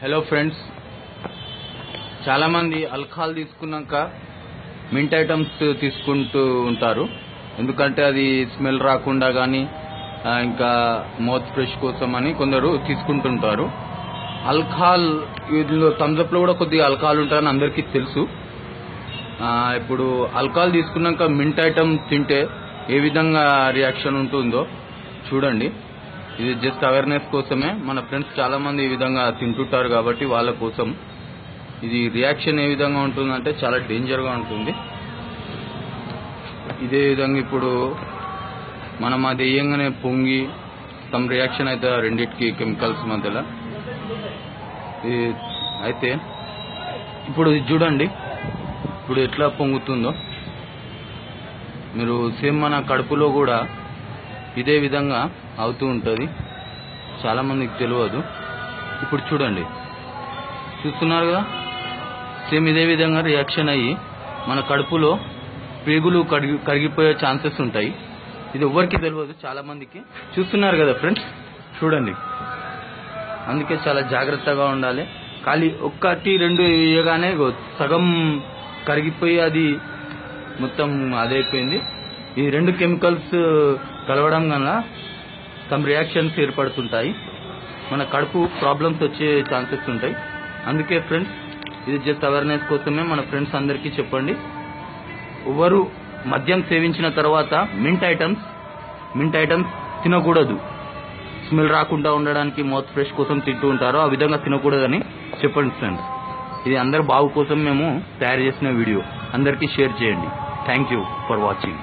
Hello friends, చాలా మంది alcohol తీసుకున్నాక మింట్ ఐటమ్స్ తీసుకుంటూ ఉంటారు. ఎందుకంటే అది స్మెల్ రాకుండా కానీ ఇంకా మౌత్ ఫ్రెష్ కోసం అని కొందరు తీసుకుంటుంటారు. ఆల్కహాల్ ఇందులో థమ్స్అప్ లో కూడా కొద్దిగా ఆల్కహాల్ ఉంటుందని అందరికీ తెలుసు. ఇప్పుడు ఆల్కహాల్ తీసుకున్నాక మింట్ ఐటమ్ తింటే ఏ విధంగా రియాక్షన్ ఉంటుందో చూడండి. ఇది జస్ట్ అవేర్నెస్ కోసమే. మన ఫ్రెండ్స్ చాలా మంది ఈ విధంగా తింటుంటారు కాబట్టి వాళ్ళ కోసం. ఇది రియాక్షన్ ఏ విధంగా ఉంటుందంటే చాలా డేంజర్ గా ఉంటుంది. ఇదే విధంగా ఇప్పుడు మనం అది వేయంగానే పొంగి సమ్ రియాక్షన్ అయితే రెండింటికి కెమికల్స్ మధ్యలో అయితే ఇప్పుడు చూడండి ఇప్పుడు ఎట్లా పొంగుతుందో. మీరు సేమ్ మన కడుపులో కూడా ఇదే విధంగా అవుతూ ఉంటుంది. చాలా మందికి తెలియదు. ఇప్పుడు చూడండి, చూస్తున్నారు కదా, సేమ్ ఇదే విధంగా రియాక్షన్ అయ్యి మన కడుపులో పేగులు కరిగిపోయే ఛాన్సెస్ ఉంటాయి. ఇది ఎవరికి తెలియదు, చాలా మందికి. చూస్తున్నారు కదా ఫ్రెండ్స్, చూడండి. అందుకే చాలా జాగ్రత్తగా ఉండాలి. ఖాళీ ఒక్కటి రెండు వేయగానే సగం కరిగిపోయి అది మొత్తం అదైపోయింది. ఈ రెండు కెమికల్స్ కలవడం వల్ల సమ్ రియాక్షన్స్ ఏర్పడుతుంటాయి. మన కడుపు ప్రాబ్లమ్స్ వచ్చే ఛాన్సెస్ ఉంటాయి. అందుకే ఫ్రెండ్స్, ఇది జస్ట్ అవేర్నెస్ కోసమే. మన ఫ్రెండ్స్ అందరికీ చెప్పండి, ఎవరు మద్యం సేవించిన తర్వాత మింట్ ఐటమ్స్ తినకూడదు. స్మెల్ రాకుండా ఉండడానికి మౌత్ ఫ్రెష్ కోసం తింటూ ఉంటారో ఆ విధంగా తినకూడదని చెప్పండి ఫ్రెండ్స్. ఇది అందరి బాగు కోసం మేము తయారు చేసిన వీడియో. అందరికీ షేర్ చేయండి. Thank you for watching.